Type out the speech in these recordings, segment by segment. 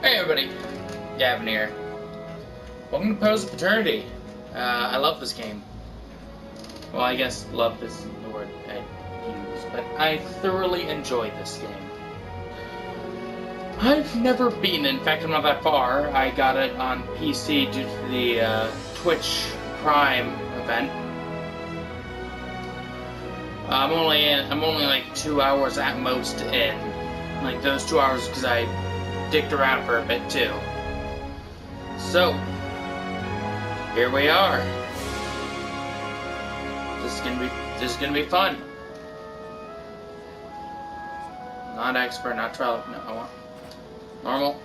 Hey everybody, Gavin here. Welcome to Pose of Paternity. I love this game. Well, I guess love isn't the word I use, but I thoroughly enjoy this game. I've never beaten it. In fact, I'm not that far. I got it on PC due to the Twitch Prime event. I'm only like 2 hours at most in. Like those 2 hours because I dicked around for a bit too. So here we are. This is gonna be fun. Not expert, not trial. No, I want normal.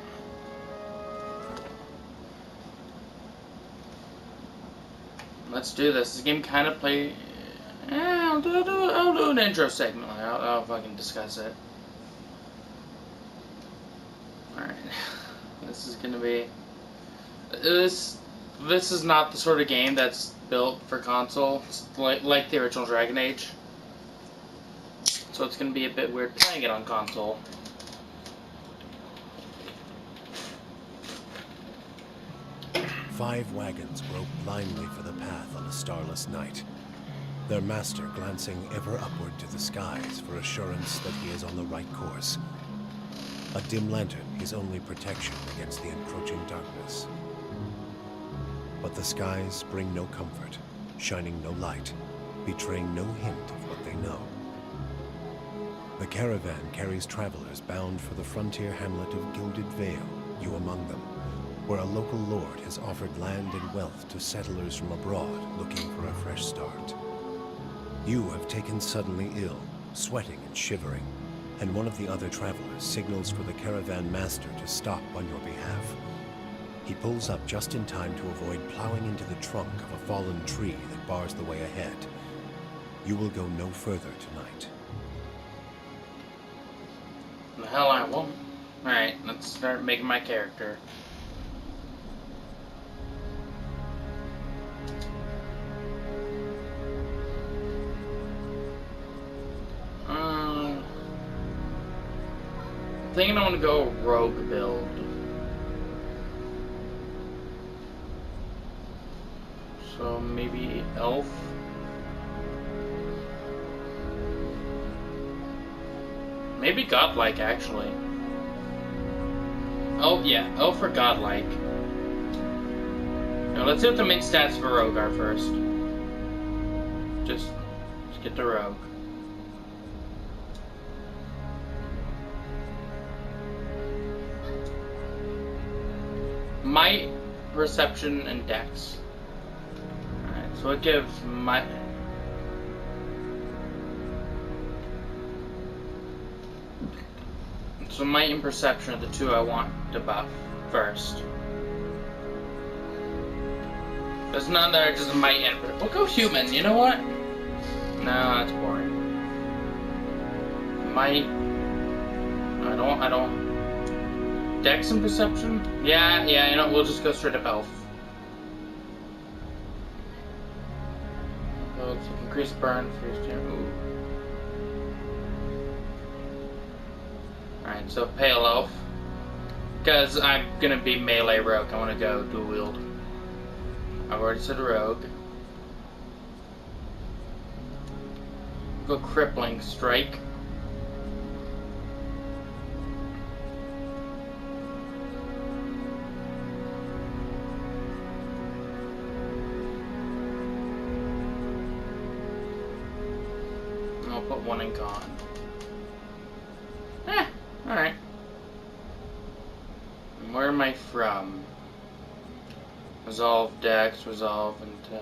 Let's do this. This game kind of play. I'll do an intro segment. I'll fucking discuss it. Alright. This is gonna be. This is not the sort of game that's built for console, like the original Dragon Age. So it's gonna be a bit weird playing it on console. Five wagons grope blindly for the path on a starless night, their master glancing ever upward to the skies for assurance that he is on the right course. A dim lantern his only protection against the encroaching darkness. But the skies bring no comfort, shining no light, betraying no hint of what they know. The caravan carries travelers bound for the frontier hamlet of Gilded Vale, you among them, where a local lord has offered land and wealth to settlers from abroad looking for a fresh start. You have taken suddenly ill, sweating and shivering, and one of the other travelers signals for the caravan master to stop on your behalf. He pulls up just in time to avoid plowing into the trunk of a fallen tree that bars the way ahead. You will go no further tonight. The hell I won't. Alright, let's start making my character. I'm thinking I want to go rogue build. So maybe elf. Maybe godlike actually. Oh yeah, elf or godlike. Now let's see what the main stats for rogue are first. Just get to rogue. Might, perception, and dex. Alright, so it gives my. So might and perception are the two I want to buff first. There's none that are just might and perception. We'll go human, you know what? No, that's boring. Might. I don't. Dex and perception? Yeah, you know, we'll just go straight up elf. So let's increase burn first. Ooh. Alright, so pale elf. Because I'm gonna be melee rogue, I wanna go dual wield. I've already said rogue. Go crippling strike. I'll put one in con. Alright. Where am I from? Resolve dex, resolve into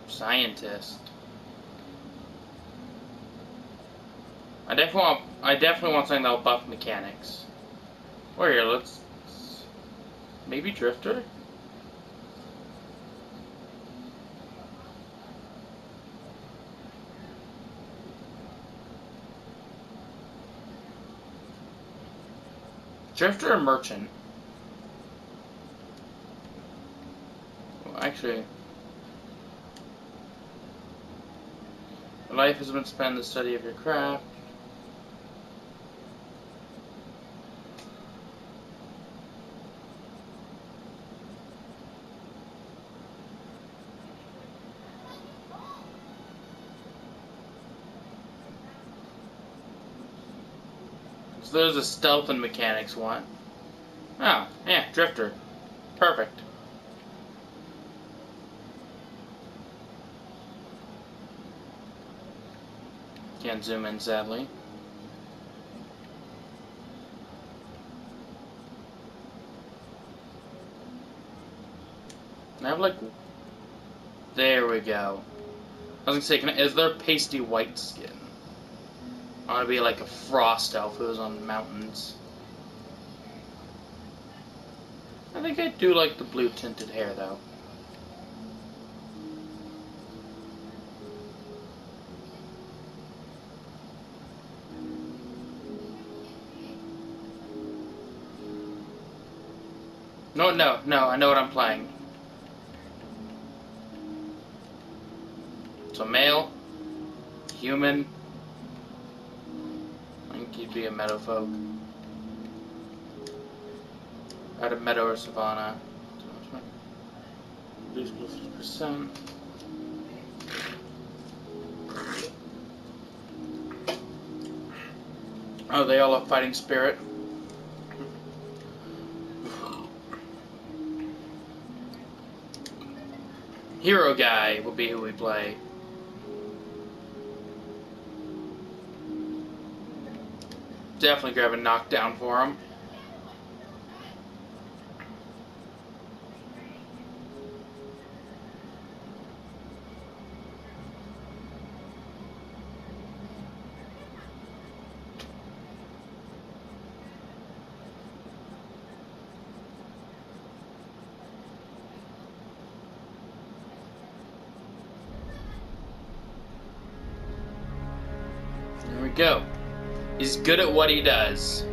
scientist. I definitely want something that'll buff mechanics. Or here, let's maybe drifter? Drifter or merchant? Well, actually, Your life has been spent in the study of your craft. So there's a stealth and mechanics one. Oh, yeah, drifter. Perfect. Can't zoom in, sadly. I have like... There we go. I was gonna say, is there pasty white skin? I want to be like a frost elf who's on mountains. I think I do like the blue tinted hair though. No, I know what I'm playing. So male, human. I think you'd be a meadow folk. Out of meadow or savannah. Lose 50%. Oh, they all have fighting spirit. HeroGuy will be who we play. Definitely grab a knockdown for him. There we go. He's good at what he does.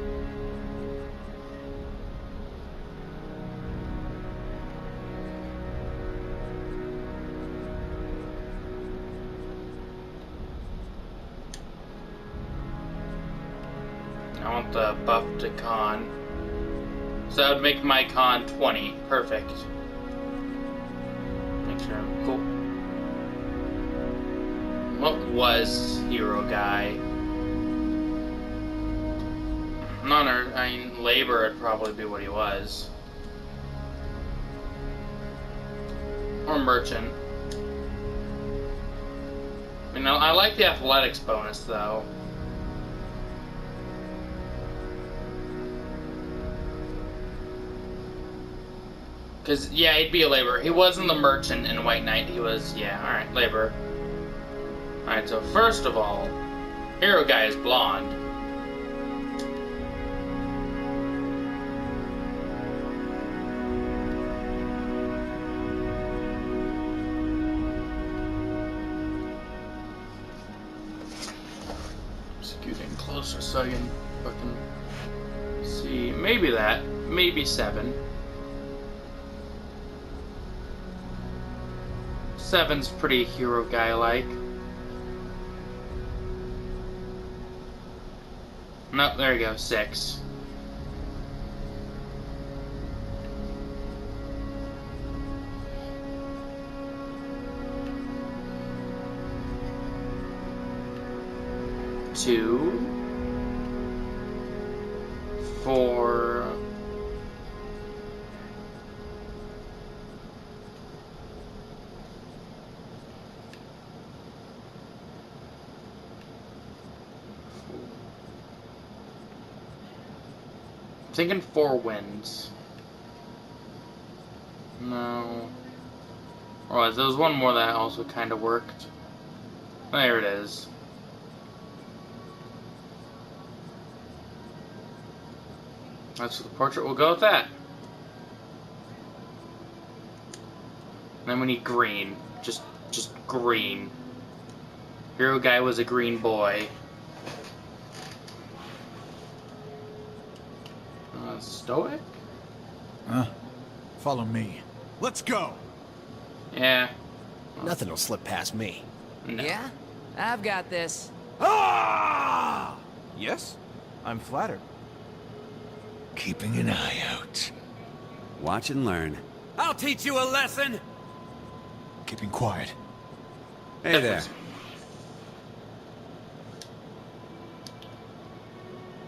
I want the buff to con. So that would make my con 20. Perfect. Make sure I'm cool. What was HeroGuy? I mean, labor would probably be what he was. Or merchant. I mean, I like the athletics bonus, though. Because, yeah, he'd be a laborer. He wasn't the merchant in White Knight. He was, yeah, alright, laborer. Alright, so first of all, HeroGuy is blonde. Getting closer so I can fucking see. Maybe that. Maybe 7. 7's pretty HeroGuy-like. No, there you go. 6. Two, 4, 4. I'm thinking 4 wins. No. Alright, there was one more that also kind of worked. There it is. That's the portrait. We'll go with that. Then we need green. Just green. HeroGuy was a green boy. Stoic? Follow me. Let's go! Yeah. Nothing will slip past me. No. Yeah? I've got this. Ah! Yes, I'm flattered. Keeping an eye out. Watch and learn. I'll teach you a lesson! Keeping quiet. Hey there.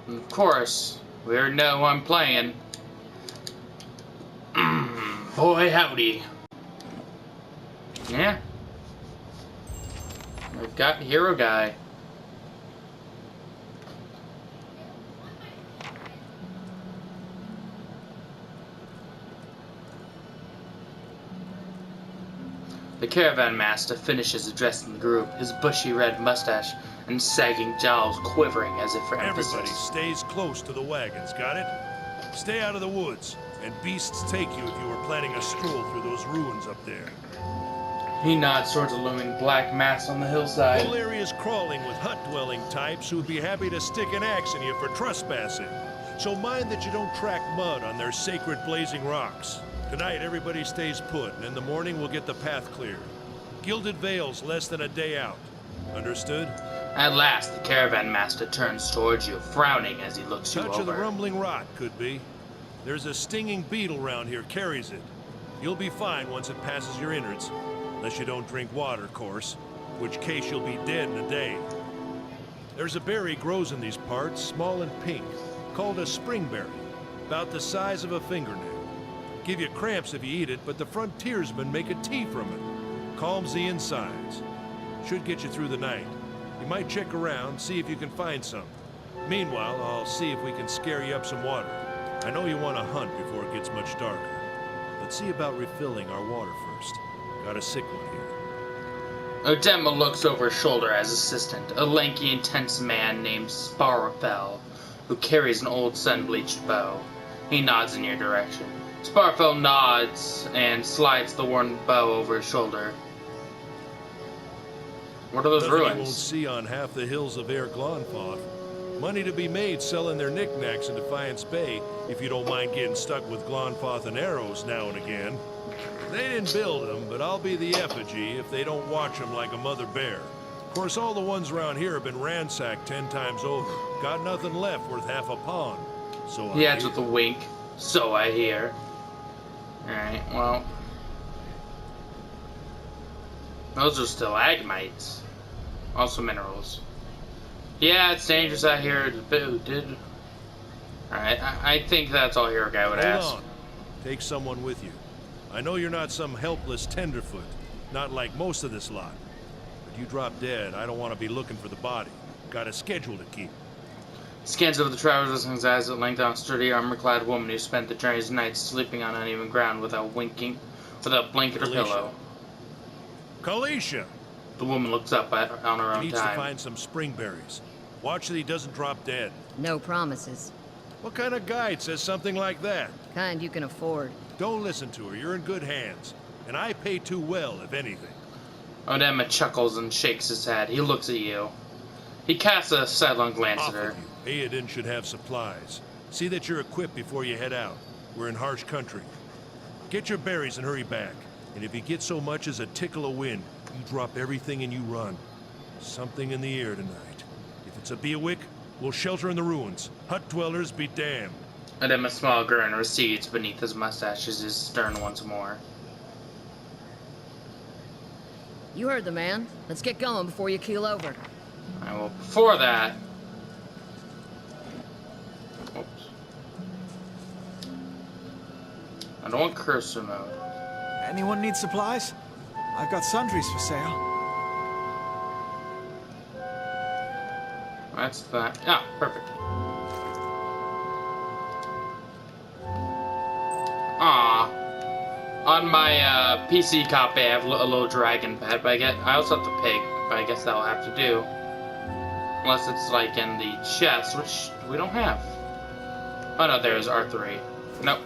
Of course, we already know who I'm playing. Boy, howdy. Yeah. We've got HeroGuy. The caravan master finishes addressing the group, his bushy red mustache and sagging jowls quivering as if for emphasis. Everybody stays close to the wagons, got it? Stay out of the woods, and beasts take you if you were planning a stroll through those ruins up there. He nods towards a looming black mass on the hillside. The whole area's crawling with hut-dwelling types who'd be happy to stick an axe in you for trespassing. So mind that you don't track mud on their sacred blazing rocks. Tonight, everybody stays put, and in the morning we'll get the path cleared. Gilded Vale's less than a day out. Understood? At last, the caravan master turns towards you, frowning as he looks you over. Touch of the rumbling rot, could be. There's a stinging beetle round here, carries it. You'll be fine once it passes your innards. Unless you don't drink water, of course. In which case you'll be dead in a day. There's a berry grows in these parts, small and pink, called a springberry. About the size of a fingernail. Give you cramps if you eat it, but the frontiersmen make a tea from it. Calms the insides. Should get you through the night. You might check around, see if you can find some. Meanwhile, I'll see if we can scare you up some water. I know you want to hunt before it gets much darker. Let's see about refilling our water first. Got a sick one here. Odema looks over his shoulder as assistant, a lanky, intense man named SHAREfactory, who carries an old sun-bleached bow. He nods in your direction. SHAREfactory nods and slides the worn bow over his shoulder. What are those Nothing ruins? you won't see on half the hills of Glonfoth. Money to be made selling their knickknacks in Defiance Bay, if you don't mind getting stuck with Glonfoth and arrows now and again. They didn't build them, but I'll be the effigy if they don't watch them like a mother bear. Of course, all the ones around here have been ransacked 10 times over. Got nothing left worth half a pound. So He adds with a wink. So I hear. Alright, well. Those are stalagmites. Also minerals. Yeah, it's dangerous out here. It's booted. Alright, I think that's all HeroGuy would ask. Hold on. Take someone with you. I know you're not some helpless tenderfoot. Not like most of this lot. But you drop dead, I don't want to be looking for the body. Got a schedule to keep. Scans over the traveler's eyes at length on a sturdy, armor-clad woman who spent the journey's nights sleeping on uneven ground without blanket or pillow. Kalisha! The woman looks up on her He own needs to time. find some springberries. Watch that he doesn't drop dead. No promises. What kind of guide says something like that? Kind you can afford. Don't listen to her, you're in good hands. And I pay too well, if anything. Odema chuckles and shakes his head. He looks at you. He casts a sidelong glance Off at her. with you. Aiden should have supplies. See that you're equipped before you head out. We're in harsh country. Get your berries and hurry back. And if you get so much as a tickle of wind, you drop everything and you run. Something in the air tonight. If it's a Beawick, we'll shelter in the ruins. Hut dwellers be damned. Odema's small grin recedes beneath his mustache as his stern once more. You heard the man. Let's get going before you keel over. Well, before that... Oops. I don't want cursor mode. Anyone need supplies? I've got sundries for sale. That's that. Ah, perfect. Ah, on my PC copy, I have a little dragon pet, but I also have the pig, but I guess that'll have to do. Unless it's like in the chest, which we don't have. Oh no, there's R3. Nope.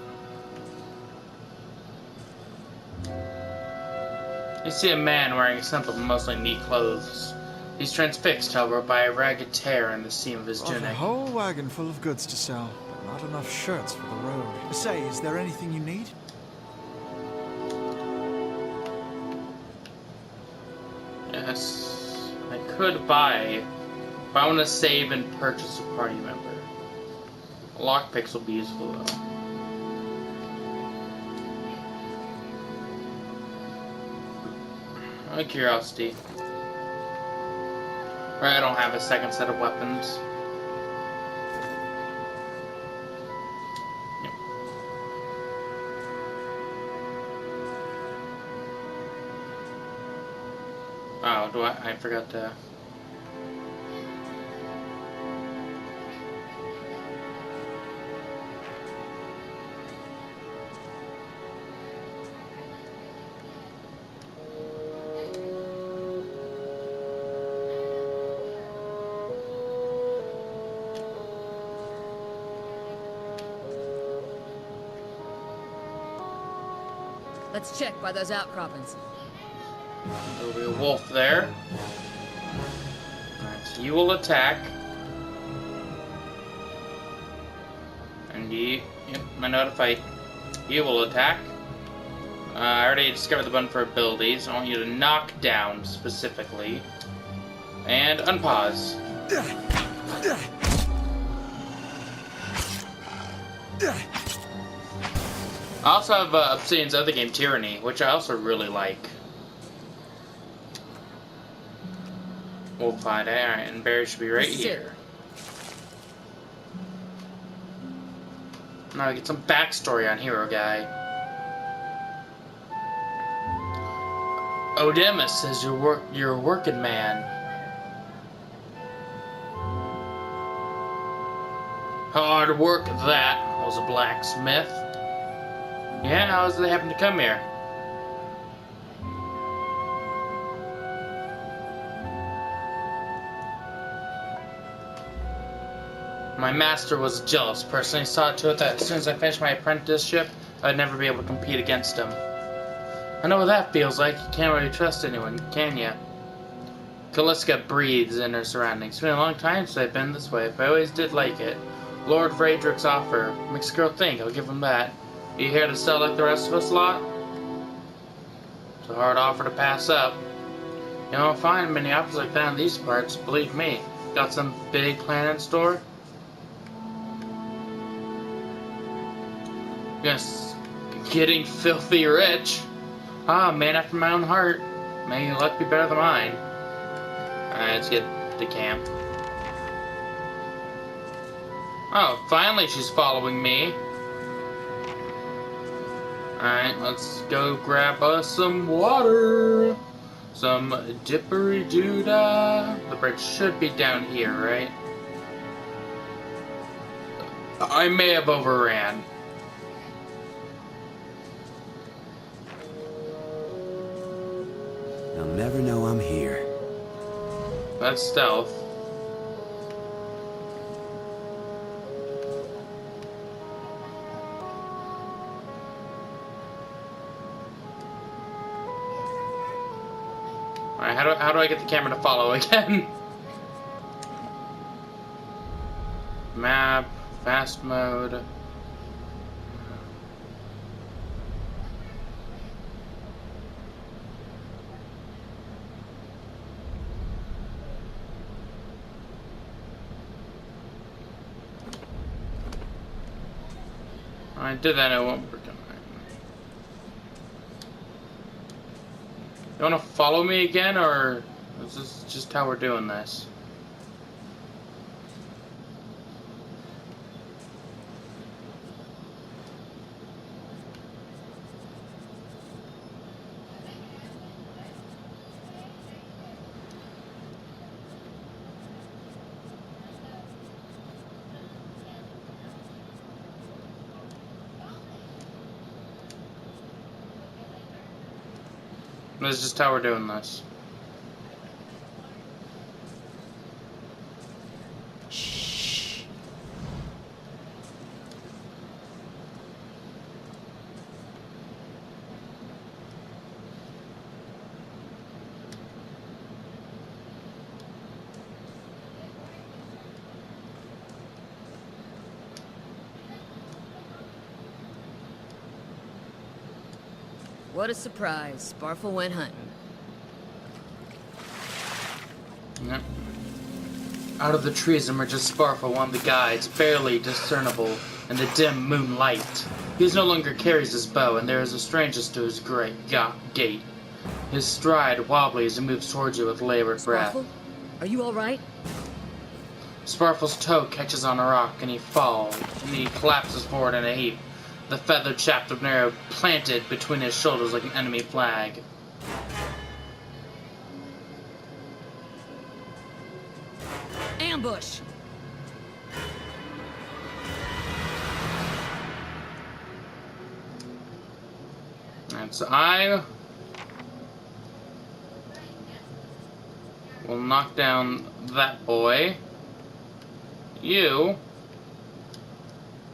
You see a man wearing simple, mostly neat clothes. He's transfixed, however, by a ragged tear in the seam of his Got a tunic. whole wagon full of goods to sell, but not enough shirts for the road. Say, is there anything you need? Yes. I could buy, but I want to save and purchase a party member. Lockpicks will be useful though. Out of curiosity. Right, I don't have a second set of weapons. Yep. Oh, I forgot to... Let's check by those outcroppings. There'll be a wolf there. Alright, so you will attack. And you... Yep, I know how to fight. You will attack. I already discovered the button for abilities. I want you to knock down, specifically. And unpause. I also have Obsidian's other game, Tyranny, which I also really like. We'll find it. Alright, and Barry should be right here. Now we get some backstory on HeroGuy. Odemus says you're a working man. Hard work that. Was a blacksmith. Yeah, how does they happen to come here? My master was a jealous person. He saw to it that as soon as I finished my apprenticeship, I'd never be able to compete against him. I know what that feels like. You can't really trust anyone, can ya? Kaliska breathes in her surroundings. It's been a long time since I've been this way, but I always did like it. Lord Frederick's offer makes a girl think. I'll give him that. Are you here to sell like the rest of us lot? It's a hard offer to pass up. You don't find many offers like that in these parts, believe me. Got some big plan in store? Yes, getting filthy rich. Ah, man after my own heart. May your luck be better than mine. Alright, let's get to camp. Oh, finally she's following me. Alright, let's go grab us some water. Some dippery-doo-dah. The bridge should be down here, right? I may have overran. They'll never know I'm here. That's stealth. Alright, how do I get the camera to follow again? Map, fast mode. I did that, it won't work. You wanna follow me again, or is this just how we're doing this? This is just how we're doing this. Shh. What a surprise. Sparfle went hunting. Yep. Out of the trees emerges Sparkle, one of the guides, barely discernible in the dim moonlight. He no longer carries his bow, and there is a strangeness to his gait. His stride wobbly as he moves towards you with labored breath. Sparkle? Are you alright? Sparkle's toe catches on a rock, and he falls, and he collapses forward in a heap, the feathered shaft of an arrow planted between his shoulders like an enemy flag. Ambush! And so I will knock down that boy. You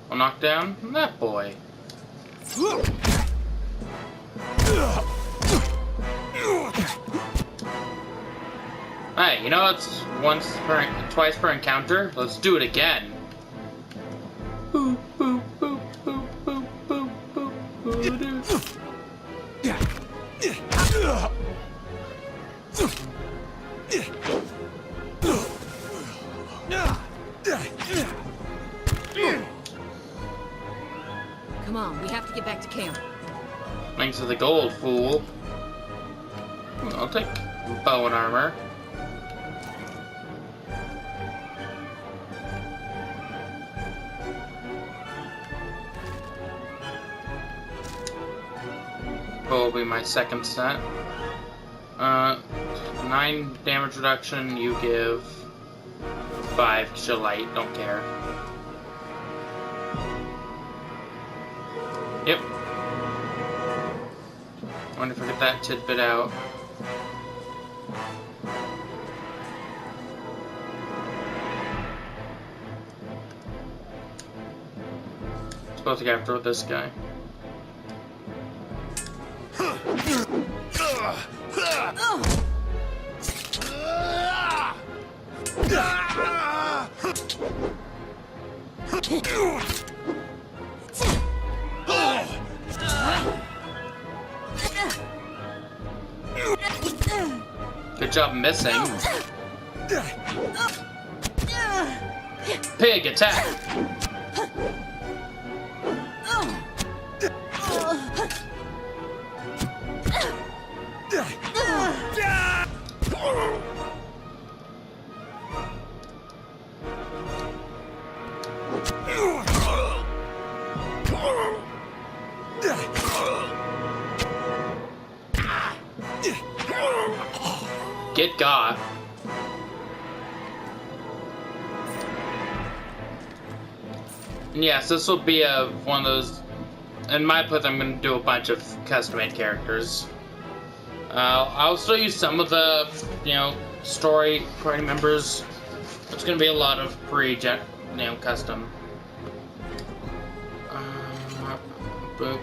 will knock down that boy. Hey, you know it's twice per encounter? Let's do it again. Boop, boop, boop, boop, boop, boop, boop, boop, boop. Come on, we have to get back to camp. Thanks for the gold, fool. I'll take bow and armor. Bow will be my second set. 9 damage reduction, you give 5 because you're light, don't care. Yep. I wonder if I get that tidbit out. Supposed to get after this guy. Good job missing. Pig attack! Get got. And yes, this will be one of those. In my playthrough, I'm going to do a bunch of custom-made characters. I'll show you some of the, story party members. It's going to be a lot of custom. Boop.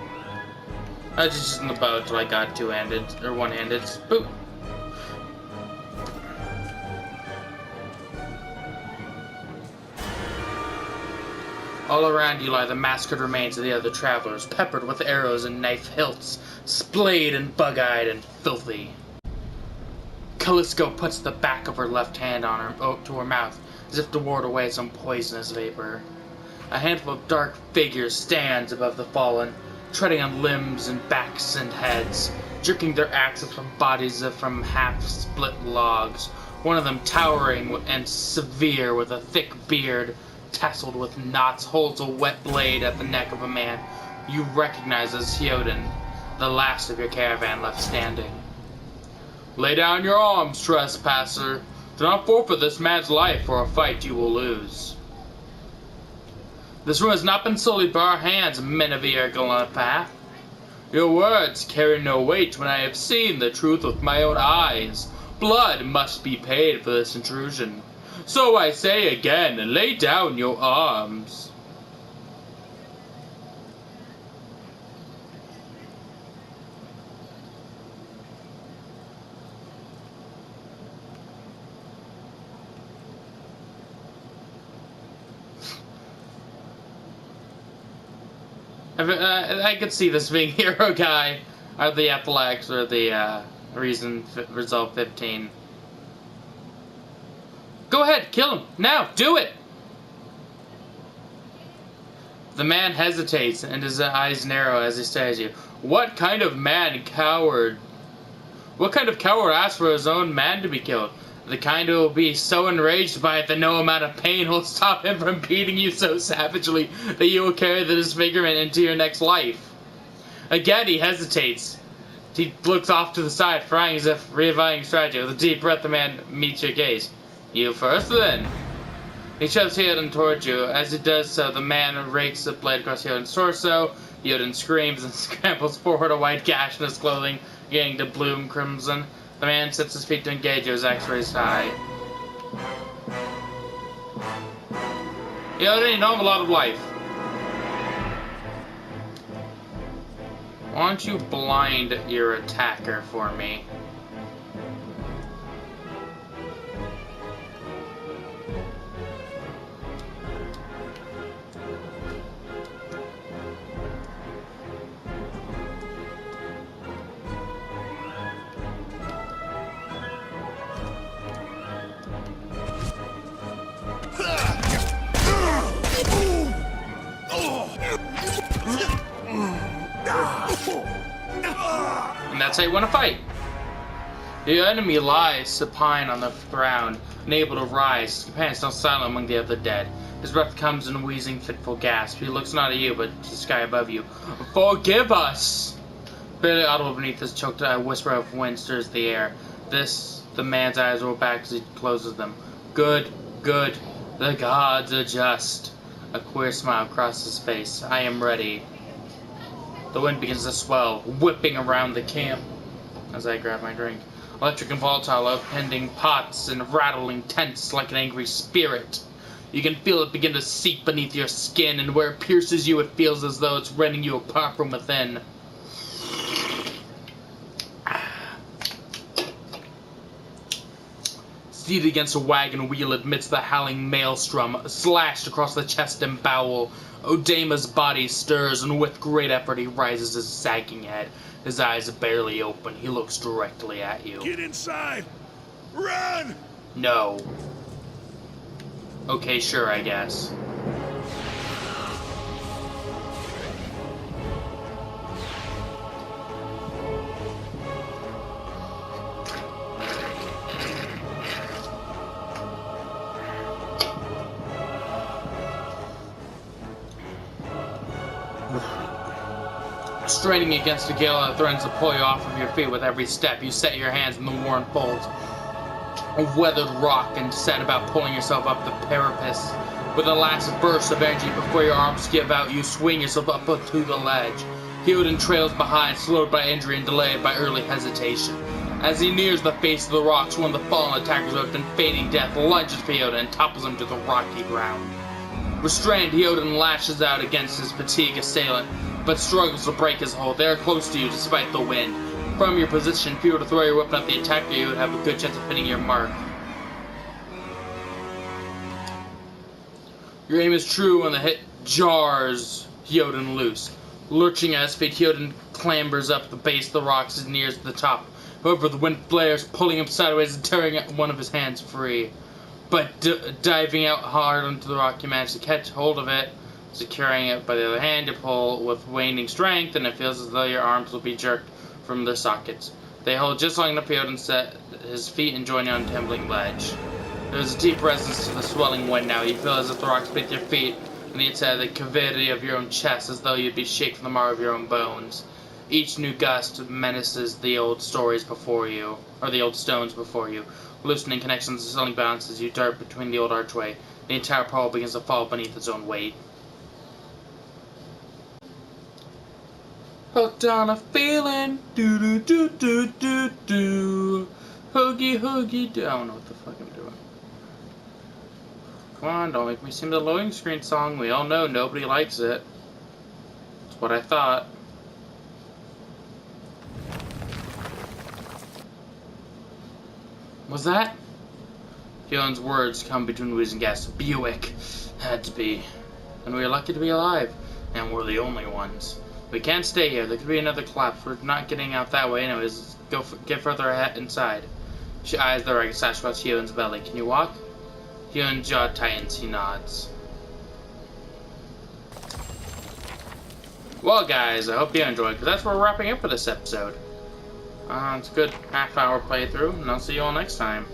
I was just using the bow until I got two-handed or one-handed. Boop. All around you lie the massacred remains of the other travelers, peppered with arrows and knife hilts, splayed and bug-eyed and filthy. Callisto puts the back of her left hand on to her mouth, as if to ward away some poisonous vapor. A handful of dark figures stands above the fallen, treading on limbs and backs and heads, jerking their axes from bodies from half-split logs, one of them towering and severe with a thick beard, tasseled with knots, holds a wet blade at the neck of a man you recognize as Hyoden, the last of your caravan left standing. Lay down your arms, trespasser. Do not forfeit this man's life for a fight you will lose. This room has not been sullied by our hands, men of the Irgalana path. Your words carry no weight when I have seen the truth with my own eyes. Blood must be paid for this intrusion. So I say again, lay down your arms. I could see this being HeroGuy, or the Epilex, or the Resolve 15. Go ahead, kill him. Now, do it! The man hesitates, and his eyes narrow as he stares at you. What kind of coward asks for his own man to be killed? The kind who will be so enraged by it that no amount of pain will stop him from beating you so savagely that you will carry the disfigurement into your next life. Again, he hesitates. He looks off to the side, frying as if reevaluating strategy. With a deep breath, the man meets your gaze. You first, then. He shoves Theoden towards you. As he does so, the man rakes the blade across Theoden's torso. Theoden screams and scrambles forward, a white gash in his clothing, getting to bloom crimson. The man sets his feet to engage you, his axe raised high. Theoden, you don't have a lot of life. Why don't you blind your attacker for me? And that's how you want to fight. The enemy lies supine on the ground, unable to rise. His companions stand silent among the other dead. His breath comes in a wheezing, fitful gasp. He looks not at you, but to the sky above you. Forgive us! Barely audible beneath this choked whisper of wind stirs the air. The man's eyes roll back as he closes them. Good, good. The gods are just. A queer smile crosses his face. I am ready. The wind begins to swell, whipping around the camp as I grab my drink. Electric and volatile, upending pots and rattling tents like an angry spirit. You can feel it begin to seep beneath your skin, and where it pierces you, it feels as though it's rending you apart from within. Seated against a wagon wheel amidst the howling maelstrom, slashed across the chest and bowel, Odema's body stirs, and with great effort he rises his sagging head. His eyes barely open. He looks directly at you. Get inside! Run! No. Okay, sure, I guess. Straining against a gale that threatens to pull you off of your feet with every step, you set your hands in the worn folds of weathered rock and set about pulling yourself up the parapet. With a last burst of energy before your arms give out, you swing yourself up to the ledge. Theoden trails behind, slowed by injury and delayed by early hesitation. As he nears the face of the rocks, one of the fallen attackers who have been feigning death lunges for Theoden and topples him to the rocky ground. Restrained, Theoden lashes out against his fatigued assailant, but struggles to break his hold. They are close to you despite the wind. From your position, if you were to throw your weapon at the attacker, you would have a good chance of hitting your mark. Your aim is true when the hit jars Theoden loose. Lurching at his feet, Theoden clambers up the base of the rocks and nears the top. However, the wind flares, pulling him sideways and tearing one of his hands free. But diving out hard onto the rock, you manage to catch hold of it, securing it by the other hand. You pull with waning strength, and it feels as though your arms will be jerked from their sockets. They hold just long enough for Theoden to set his feet and join you on a tumbling ledge. There's a deep resonance to the swelling wind now. You feel as if the rocks beneath your feet and the inside the cavity of your own chest, as though you'd be shaken from the marrow of your own bones. Each new gust menaces the old stories before you, or the old stones before you, loosening connections and selling bounds as you dart between the old archway. The entire pole begins to fall beneath its own weight. Hooked on a feeling, do do do do do do, hoogie hoogie do. I don't know what the fuck I'm doing. Come on, don't make me sing the loading screen song. We all know nobody likes it. That's what I thought. Was that? Theoden's words come between wheezing gasps. Buick. Had to be. And we are lucky to be alive. And we're the only ones. We can't stay here. There could be another collapse. We're not getting out that way anyways. Get further ahead inside. She eyes the ragged sash across Theoden's belly. Can you walk? Hyun jaw tightens, he nods. Well, guys, I hope you enjoyed, because that's where we're wrapping up for this episode. It's a good half-hour playthrough, and I'll see you all next time.